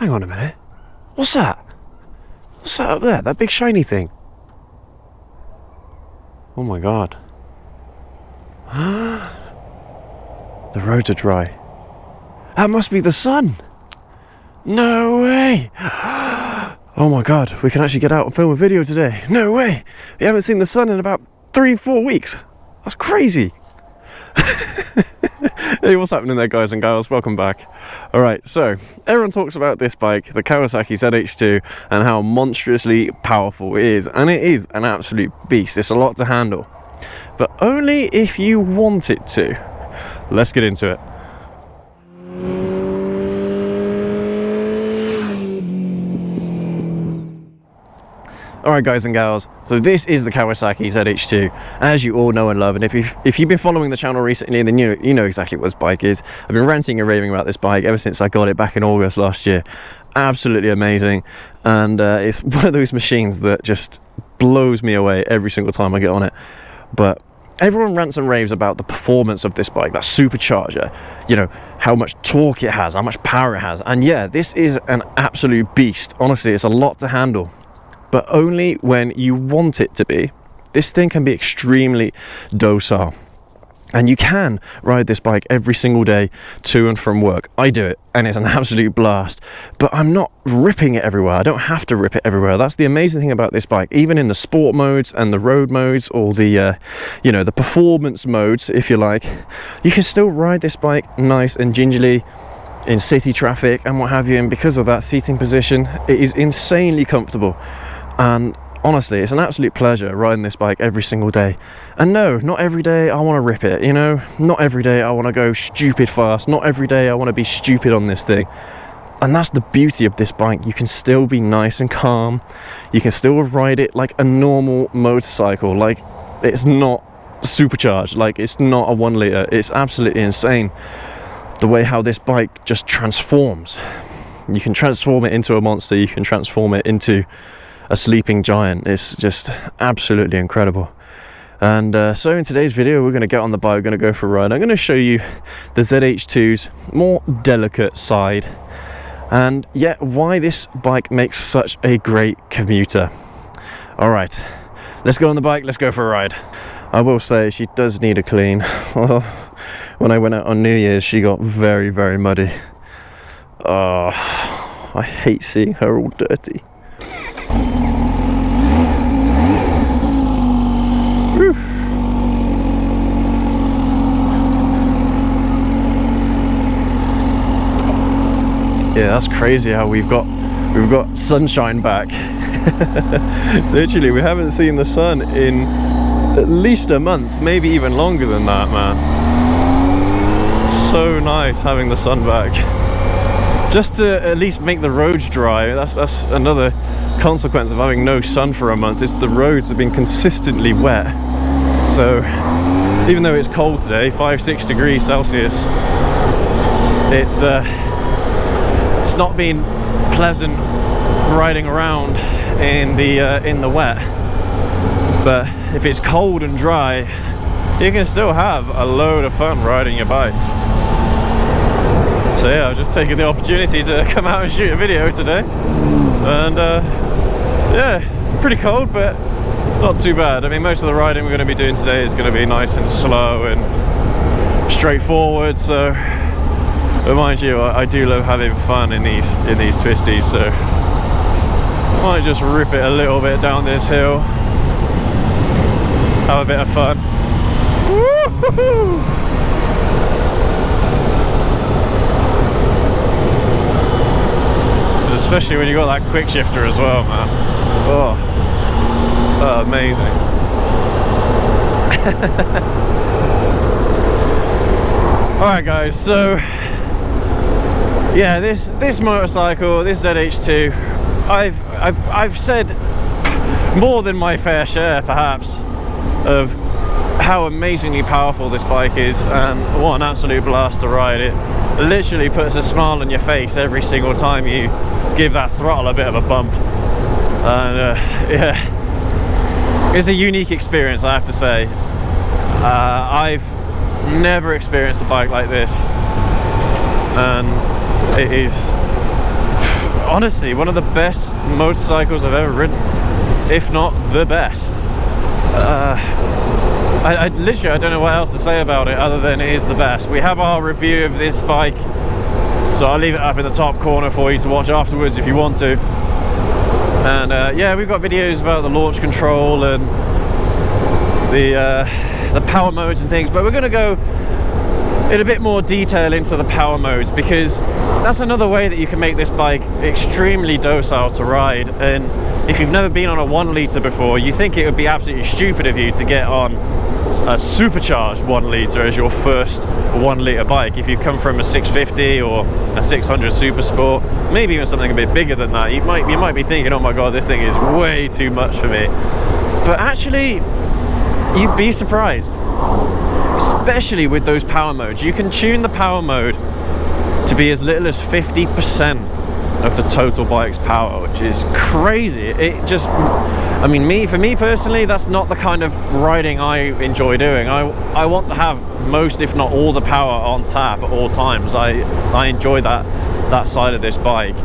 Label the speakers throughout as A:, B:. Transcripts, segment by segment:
A: Hang on a minute. What's that? What's that up there? That big shiny thing? Oh my god. The roads are dry. That must be the sun. No way. Oh my god, we can actually get out and film a video today. No way. We haven't seen the sun in about 3-4 weeks. That's crazy. Hey, what's happening there, guys and gals? Welcome back. Alright, so everyone talks about this bike, the Kawasaki Z H2, and how monstrously powerful it is, and it is an absolute beast. It's a lot to handle, but only if you want it to. Let's get into it. Alright, guys and gals, so this is the Kawasaki Z H2, as you all know and love, and if you've been following the channel recently, then you know exactly what this bike is. I've been ranting and raving about this bike ever since I got it back in August last year. Absolutely amazing, and it's one of those machines that just blows me away every single time I get on it. But everyone rants and raves about the performance of this bike, that supercharger, you know, how much torque it has, how much power it has, and yeah, this is an absolute beast. Honestly, it's a lot to handle, but only when you want it to be. This thing can be extremely docile, and you can ride this bike every single day to and from work. I do it, and it's an absolute blast, but I'm not ripping it everywhere. I don't have to rip it everywhere. That's the amazing thing about this bike. Even in the sport modes and the road modes, or the you know, the performance modes, if you like, you can still ride this bike nice and gingerly in city traffic and what have you, and because of that seating position, it is insanely comfortable. And honestly, it's an absolute pleasure riding this bike every single day. And no, not every day I want to rip it, you know, not every day I want to go stupid fast, not every day I want to be stupid on this thing. And that's the beauty of this bike. You can still be nice and calm, you can still ride it like a normal motorcycle, like it's not supercharged, like it's not a 1 litre. It's absolutely insane the way how this bike just transforms. You can transform it into a monster, you can transform it into a sleeping giant. It's just absolutely incredible. And so in today's video, we're going to get on the bike, we're going to go for a ride. I'm going to show you the Z H2's more delicate side, and yet why this bike makes such a great commuter. All right, let's go on the bike, let's go for a ride. I will say she does need a clean. When I went out on New Year's, she got very, very muddy. Oh, I hate seeing her all dirty. Whew. Yeah, that's crazy how we've got sunshine back. Literally, we haven't seen the sun in at least a month, maybe even longer than that, man. So nice having the sun back, just to at least make the roads dry. That's another consequence of having no sun for a month, is the roads have been consistently wet. So even though it's cold today, 5-6 degrees Celsius, it's not been pleasant riding around in the wet. But if it's cold and dry, you can still have a load of fun riding your bike. So yeah, I've just taken the opportunity to come out and shoot a video today, and yeah, pretty cold, but not too bad. I mean, most of the riding we're going to be doing today is going to be nice and slow and straightforward. So, but mind you, I do love having fun in these twisties. So I might just rip it a little bit down this hill, have a bit of fun. Woo-hoo-hoo! Especially when you got that quick shifter as well, man. Oh, amazing. Alright guys, so yeah, this motorcycle, this Z H2, I've said more than my fair share perhaps of how amazingly powerful this bike is, and what an absolute blast to ride. It literally puts a smile on your face every single time you give that throttle a bit of a bump. And yeah, it's a unique experience, I have to say. I've never experienced a bike like this, and it is honestly one of the best motorcycles I've ever ridden, if not the best. I literally, I don't know what else to say about it other than it is the best. We have our review of this bike, so I'll leave it up in the top corner for you to watch afterwards if you want to. And yeah, we've got videos about the launch control and the power modes and things, but we're going to go in a bit more detail into the power modes, because that's another way that you can make this bike extremely docile to ride. And if you've never been on a 1 litre before, you think it would be absolutely stupid of you to get on a supercharged 1 litre as your first 1 litre bike. If you come from a 650 or a 600 Super Sport, maybe even something a bit bigger than that, you might be thinking, oh my god, this thing is way too much for me. But actually, you'd be surprised, especially with those power modes. You can tune the power mode to be as little as 50% of the total bike's power, which is crazy. It just, I mean, for me personally, that's not the kind of riding I enjoy doing. I want to have most, if not all, the power on tap at all times. I enjoy that side of this bike,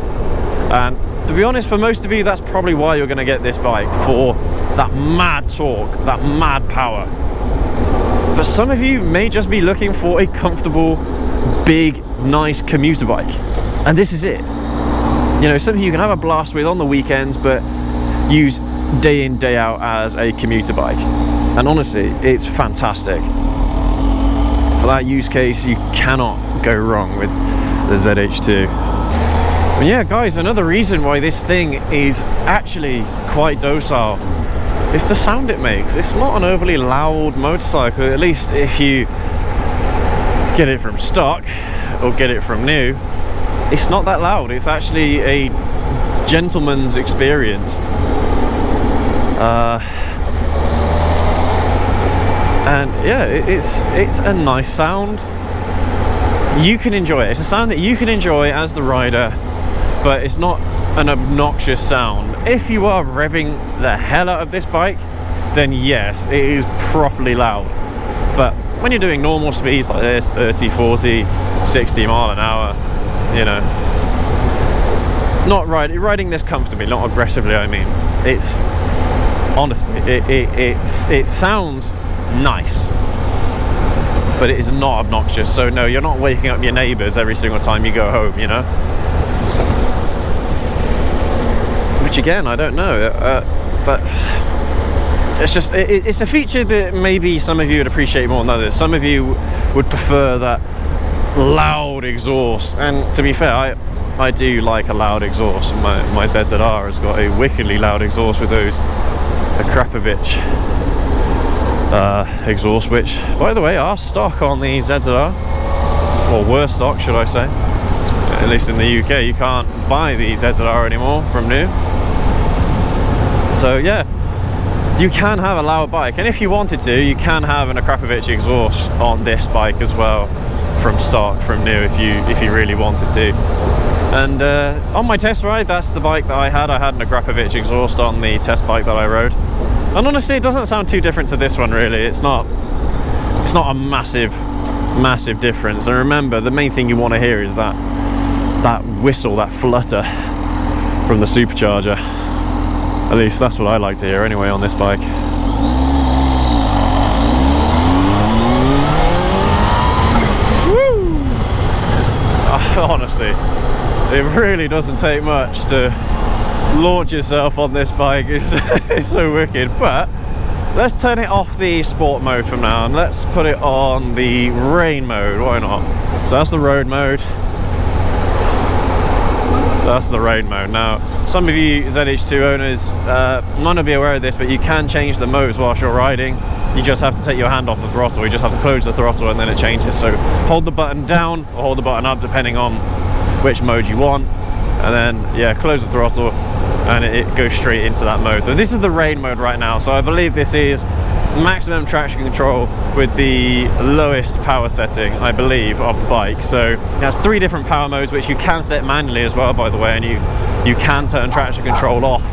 A: and to be honest, for most of you, that's probably why you're going to get this bike, for that mad torque, that mad power. But some of you may just be looking for a comfortable, big, nice commuter bike, and this is it. You know, something you can have a blast with on the weekends, but use day in, day out as a commuter bike. And honestly, it's fantastic. For that use case, you cannot go wrong with the ZH2. But yeah, guys, another reason why this thing is actually quite docile is the sound it makes. It's not an overly loud motorcycle, at least if you get it from stock or get it from new. It's not that loud. It's actually a gentleman's experience. And yeah, it's a nice sound. You can enjoy it. It's a sound that you can enjoy as the rider, but it's not an obnoxious sound. If you are revving the hell out of this bike, then yes, it is properly loud. But when you're doing normal speeds like this, 30, 40, 60 mile an hour, you know, not riding this comfortably, not aggressively, I mean, it's honestly, it sounds nice, but it is not obnoxious. So no, you're not waking up your neighbors every single time you go home, you know. Which again, I don't know, but it's just, it's a feature that maybe some of you would appreciate more than others. Some of you would prefer that loud exhaust, and to be fair, I do like a loud exhaust. My ZZR has got a wickedly loud exhaust with those Akrapovic exhaust, which by the way are stock on the ZZR, or were stock should I say. At least in the UK you can't buy the ZZR anymore from new. So yeah, you can have a loud bike, and if you wanted to, you can have an Akrapovic exhaust on this bike as well, from stock, from new, if you really wanted to. And on my test ride, that's the bike that I had an Akrapovic exhaust on the test bike that I rode, and honestly it doesn't sound too different to this one really. It's not a massive difference. And remember, the main thing you want to hear is that whistle, that flutter from the supercharger. At least that's what I like to hear anyway on this bike. Woo! Honestly, it really doesn't take much to launch yourself on this bike. It's so wicked. But let's turn it off the sport mode from now and let's put it on the rain mode. Why not? So that's the road mode. That's the rain mode. Now, some of you ZH2 owners might not be aware of this, but you can change the modes whilst you're riding. You just have to take your hand off the throttle. You just have to close the throttle and then it changes. So hold the button down or hold the button up depending on which mode you want, and then yeah, close the throttle and it goes straight into that mode. So this is the rain mode right now. So I believe this is maximum traction control with the lowest power setting, I believe, of the bike. So it has 3 different power modes, which you can set manually as well, by the way, and you can turn traction control off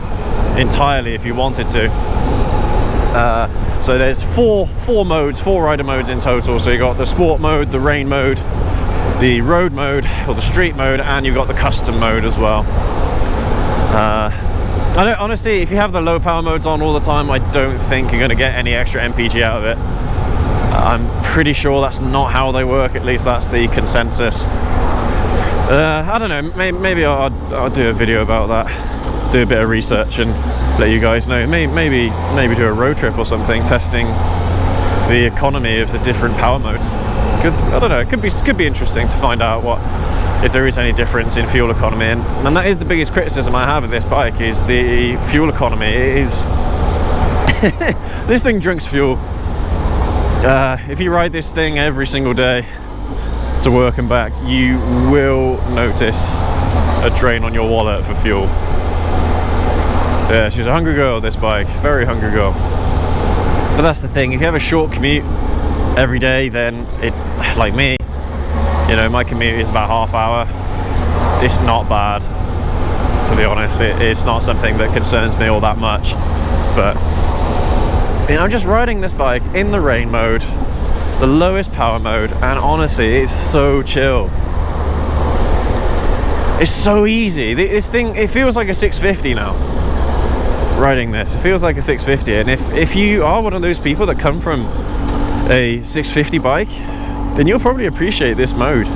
A: entirely if you wanted to. So there's four rider modes in total. So you got the sport mode, the rain mode, the road mode or the street mode, and you've got the custom mode as well. I don't, honestly, if you have the low power modes on all the time, I don't think you're going to get any extra MPG out of it. I'm pretty sure that's not how they work, at least that's the consensus. I don't know, maybe I'll do a video about that, do a bit of research and let you guys know. Maybe do a road trip or something, testing the economy of the different power modes. Because, I don't know, it could be interesting to find out if there is any difference in fuel economy. And that is the biggest criticism I have of this bike, is the fuel economy. It is... this thing drinks fuel. If you ride this thing every single day to work and back, you will notice a drain on your wallet for fuel. Yeah, she's a hungry girl, this bike, very hungry girl. But that's the thing, if you have a short commute every day, then like me, you know, my commute is about half hour. It's not bad, to be honest. It's not something that concerns me all that much. But you know, I'm just riding this bike in the rain mode, the lowest power mode, and honestly, it's so chill. It's so easy. This thing, it feels like a 650 now. Riding this, it feels like a 650. And if you are one of those people that come from a 650 bike, then you'll probably appreciate this mode.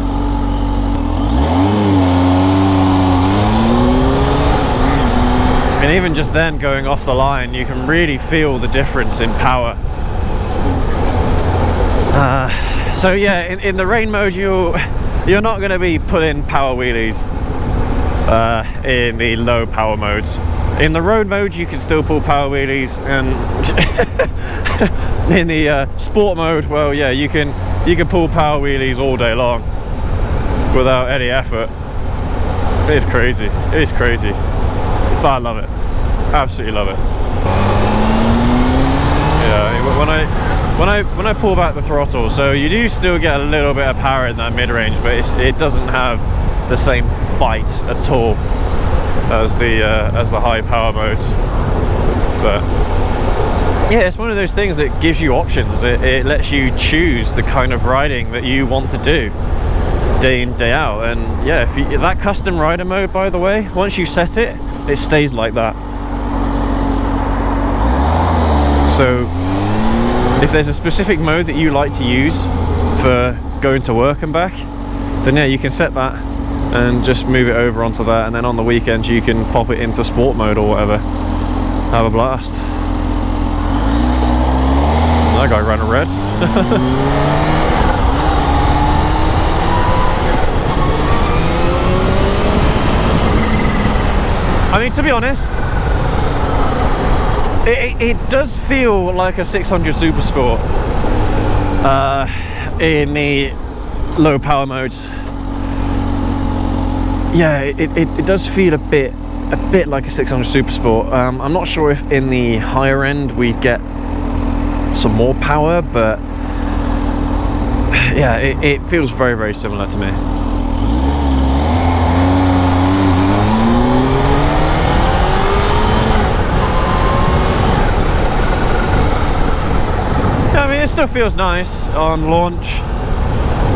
A: And even just then, going off the line, you can really feel the difference in power. So yeah, in the rain mode, you're not going to be pulling power wheelies in the low power modes. In the road mode, you can still pull power wheelies, and in the sport mode, well, yeah, you can pull power wheelies all day long without any effort. It's crazy. It's crazy, but I love it. Absolutely love it. Yeah, when I pull back the throttle, so you do still get a little bit of power in that mid-range, but it doesn't have the same bite at all as the high power modes. But yeah, it's one of those things that gives you options. It lets you choose the kind of riding that you want to do day in, day out. And yeah, that custom rider mode, by the way, once you set it, it stays like that. So if there's a specific mode that you like to use for going to work and back, then yeah, you can set that and just move it over onto that, and then on the weekends you can pop it into sport mode or whatever. Have a blast. That guy ran a red. I mean, to be honest, it does feel like a 600 Super Sport in the low power modes. Yeah, it does feel a bit like a 600 Super Sport. I'm not sure if in the higher end we get some more power, but yeah, it feels very, very similar to me. I mean, it still feels nice on launch.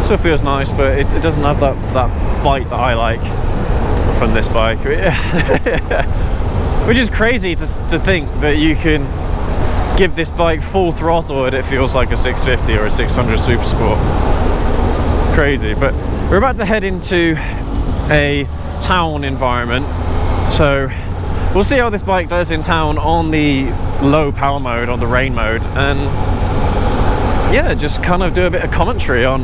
A: Still feels nice, but it doesn't have that bite that I like from this bike. Which is crazy to think that you can give this bike full throttle and it feels like a 650 or a 600 Super Sport. Crazy. But we're about to head into a town environment, so we'll see how this bike does in town on the low power mode, on the rain mode, and yeah, just kind of do a bit of commentary on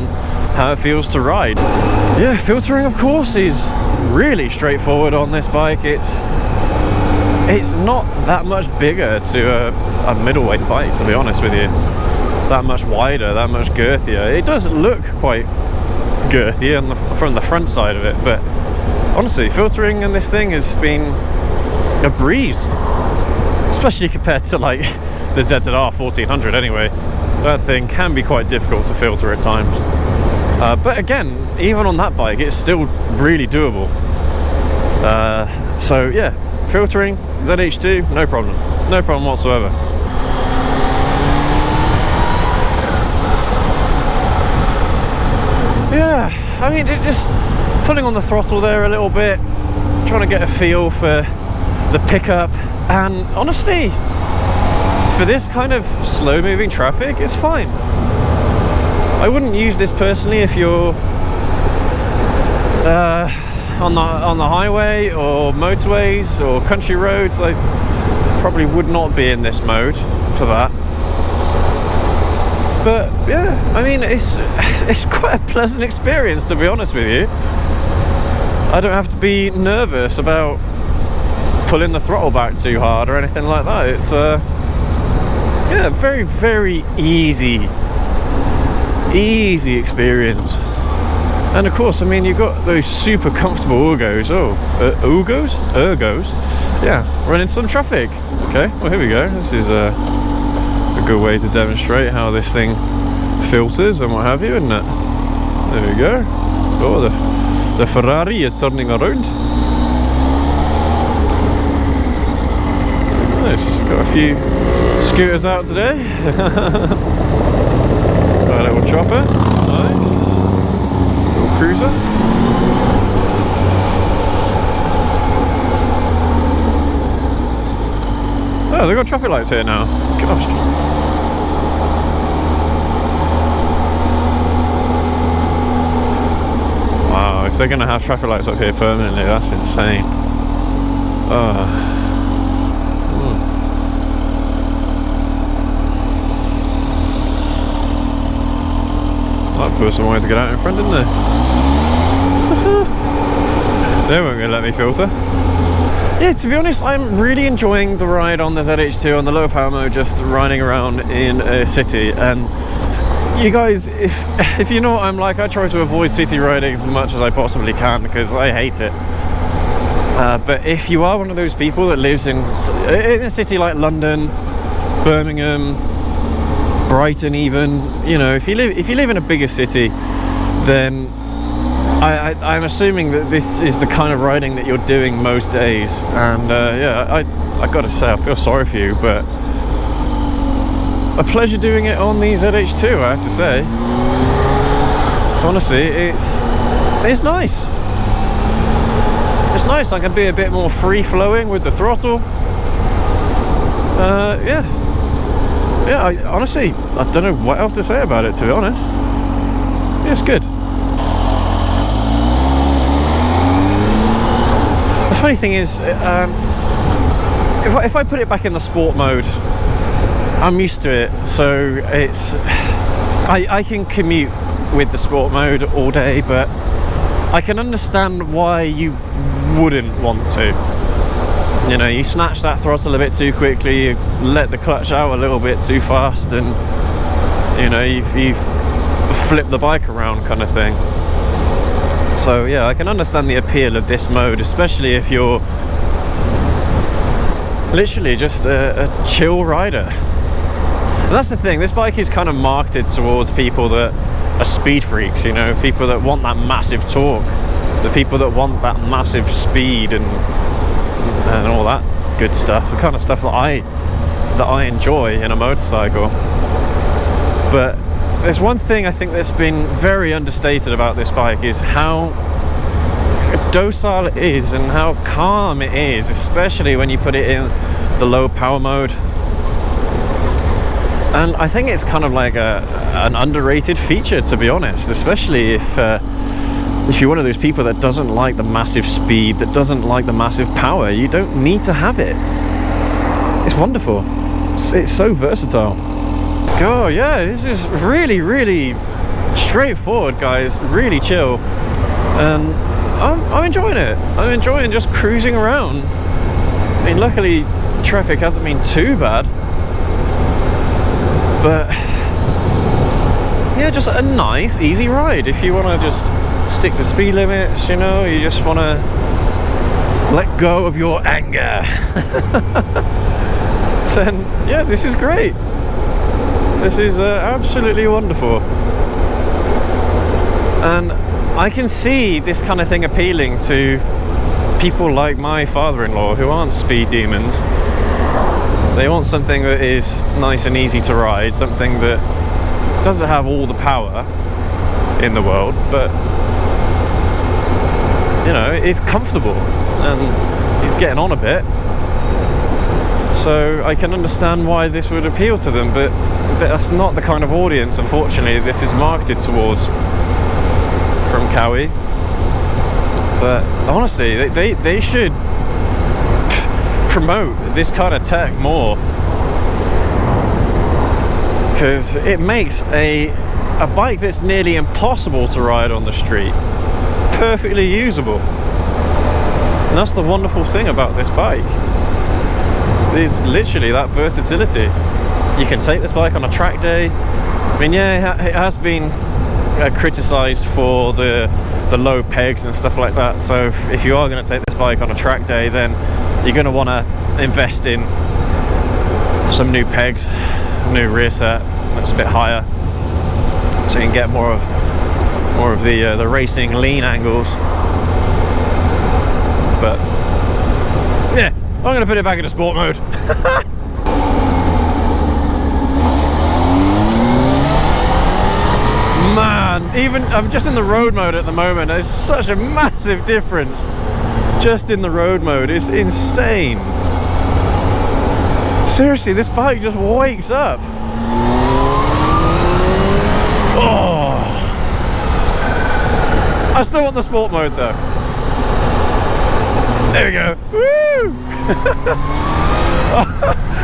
A: how it feels to ride. Yeah, filtering, of course, is really straightforward on this bike. It's not that much bigger to a middleweight bike, to be honest with you. That much wider, that much girthier. It does look quite girthy from the front side of it, but honestly, filtering in this thing has been a breeze, especially compared to like the ZZR 1400 anyway. That thing can be quite difficult to filter at times. But again, even on that bike, it's still really doable. So yeah, filtering, ZH2, no problem. No problem whatsoever. Yeah, I mean, just putting on the throttle there a little bit, trying to get a feel for the pickup, and honestly, for this kind of slow moving traffic, it's fine. I wouldn't use this personally if you're on the highway or motorways or country roads. I probably would not be in this mode for that. But yeah, I mean, it's quite a pleasant experience, to be honest with you. I don't have to be nervous about pulling the throttle back too hard or anything like that. It's yeah, very, very easy experience. And of course, I mean, you've got those super comfortable ergos. Ergos? Yeah, running some traffic. Okay, well, here we go. This is a good way to demonstrate how this thing filters and what have you, isn't it? There we go. Oh, the Ferrari is turning around. Nice, got a few scooters out today. Got a little chopper, nice. Little cruiser. Oh, they've got traffic lights here now. Gosh. Wow, if they're going to have traffic lights up here permanently, that's insane. That person wanted to get out in front, didn't they? They weren't going to let me filter. Yeah, to be honest, I'm really enjoying the ride on the ZH2 on the low power mode, just riding around in a city. And you guys, if you know what I'm like, I try to avoid city riding as much as I possibly can because I hate it. But if you are one of those people that lives in a city like London, Birmingham, Brighton, even, you know, if you live in a bigger city, then I'm assuming that this is the kind of riding that you're doing most days. And yeah, I gotta say, I feel sorry for you, but a pleasure doing it on the ZH2, I have to say. Honestly, it's nice. It's nice. I can be a bit more free flowing with the throttle. Yeah, honestly, I don't know what else to say about it, to be honest. Yeah, it's good. The funny thing is, if I put it back in the sport mode, I'm used to it, so it's I can commute with the sport mode all day, but I can understand why you wouldn't want to. You know, you snatch that throttle a bit too quickly, you let the clutch out a little bit too fast, and you know, you've flipped the bike around, kind of thing. So yeah, I can understand the appeal of this mode, especially if you're literally just a chill rider. And that's the thing, this bike is kind of marketed towards people that are speed freaks, you know, people that want that massive torque, the people that want that massive speed and all that good stuff, the kind of stuff that I enjoy in a motorcycle. But there's one thing I think that's been very understated about this bike, is how docile it is and how calm it is, especially when you put it in the low power mode. And I think it's kind of like an underrated feature, to be honest, especially if you're one of those people that doesn't like the massive speed, that doesn't like the massive power. You don't need to have it. It's wonderful. It's so versatile. Oh yeah, this is really, really straightforward, guys. Really chill, and I'm enjoying it. I'm enjoying just cruising around. I mean, luckily traffic hasn't been too bad, but yeah, just a nice, easy ride. If you want to just stick to speed limits, you know, you just want to let go of your anger, then yeah, this is great. This is absolutely wonderful. And I can see this kind of thing appealing to people like my father-in-law, who aren't speed demons. They want something that is nice and easy to ride, something that doesn't have all the power in the world, but you know, it's comfortable and he's getting on a bit. So I can understand why this would appeal to them, but that's not the kind of audience, unfortunately, this is marketed towards from Kawi. But honestly, they should promote this kind of tech more, because it makes a bike that's nearly impossible to ride on the street perfectly usable. And that's the wonderful thing about this bike. It's literally that versatility. You can take this bike on a track day. I mean, yeah, it has been criticized for the low pegs and stuff like that. So if you are going to take this bike on a track day, then you're going to want to invest in some new pegs, new rear set that's a bit higher, so you can get more of the racing lean angles. But yeah, I'm going to put it back into sport mode. Man, even I'm just in the road mode at the moment. There's such a massive difference just in the road mode. It's insane. Seriously, this bike just wakes up. Oh, I still want the sport mode though. There we go. Woo!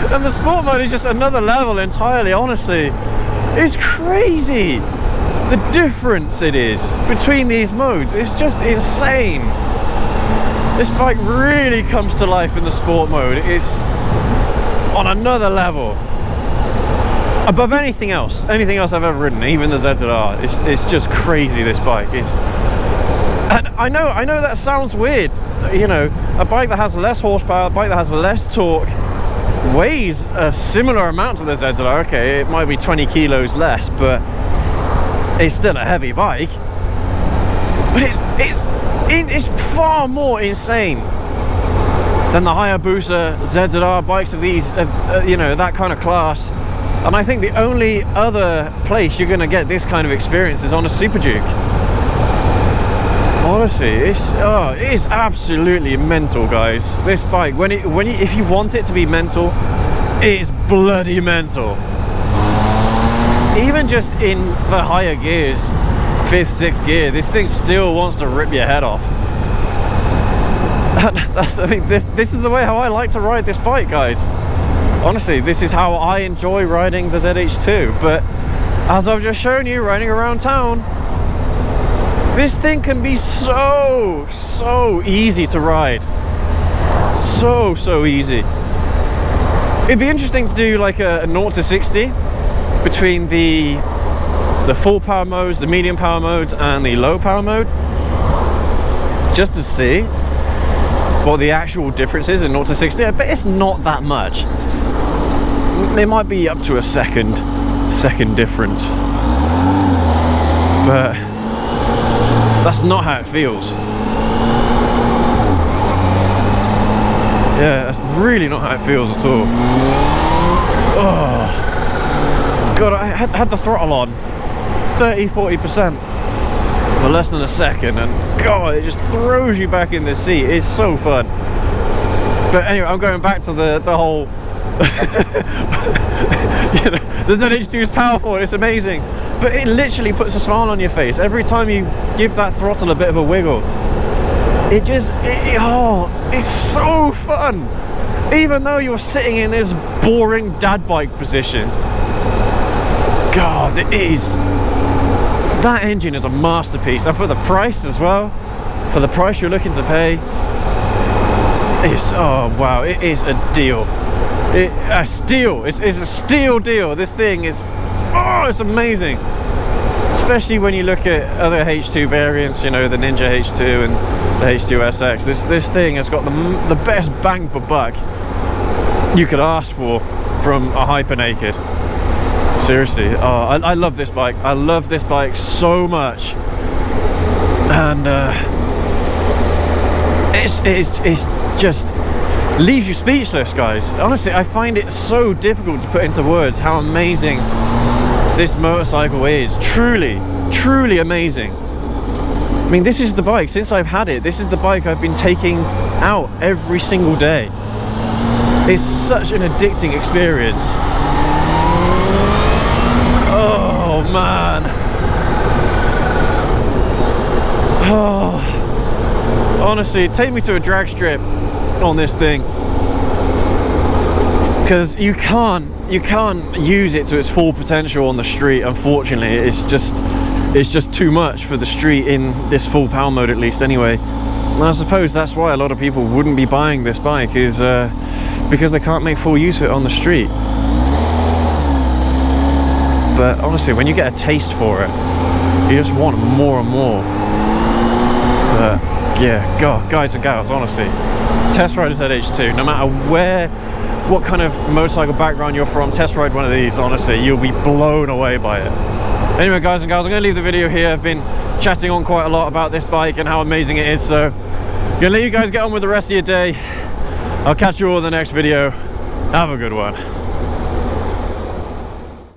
A: And the sport mode is just another level entirely. Honestly, it's crazy the difference it is between these modes. It's just insane. This bike really comes to life in the sport mode. It's on another level, above anything else I've ever ridden, even the ZZR. It's just crazy, this bike is. And I know that sounds weird, you know, a bike that has less horsepower, a bike that has less torque, weighs a similar amount to the ZZR. Okay, it might be 20 kilos less, but it's still a heavy bike. But it's far more insane than the Hayabusa ZZR bikes of these, you know, that kind of class. And I think the only other place you're going to get this kind of experience is on a Super Duke. Honestly, it's absolutely mental, guys. This bike, if you want it to be mental, it's bloody mental. Even just in the higher gears, 5th, 6th gear, this thing still wants to rip your head off. I mean, this is the way how I like to ride this bike, guys. Honestly, this is how I enjoy riding the ZH2. But as I've just shown you, riding around town, this thing can be so easy to ride. So easy. It'd be interesting to do like a 0 to 60 between the full power modes, the medium power modes, and the low power mode, just to see what the actual difference is in 0 to 60. I bet it's not that much. It might be up to a second difference, but that's not how it feels. Yeah, that's really not how it feels at all. Oh God, I had the throttle on 30-40% for less than a second, and God, it just throws you back in the seat. It's so fun. But anyway, I'm going back to the whole you know, the ZH2 is powerful, it's amazing, but it literally puts a smile on your face every time you give that throttle a bit of a wiggle. It's so fun, even though you're sitting in this boring dad bike position. God, it is. That engine is a masterpiece, and for the price as well, for the price you're looking to pay, it's, oh wow, it is a deal. A steal. It's a steal deal. This thing is, oh, it's amazing. Especially when you look at other H2 variants, you know, the Ninja H2 and the H2SX. This thing has got the best bang for buck you could ask for from a Hyper Naked. Seriously, oh, I love this bike. I love this bike so much, and it's just leaves you speechless, guys. Honestly, I find it so difficult to put into words how amazing this motorcycle is. Truly amazing. I mean, this is the bike, since I've had it, this is the bike I've been taking out every single day. It's such an addicting experience. Oh man. Oh, honestly, take me to a drag strip on this thing, because you can't use it to its full potential on the street. Unfortunately, it's just too much for the street in this full power mode, at least anyway. And I suppose that's why a lot of people wouldn't be buying this bike, is because they can't make full use of it on the street. But honestly, when you get a taste for it, you just want more and more. Yeah, God, guys and gals, honestly, test ride a Z H2. No matter what kind of motorcycle background you're from, test ride one of these. Honestly, you'll be blown away by it. Anyway, guys and gals, I'm going to leave the video here. I've been chatting on quite a lot about this bike and how amazing it is, so I'm going to let you guys get on with the rest of your day. I'll catch you all in the next video. Have a good one.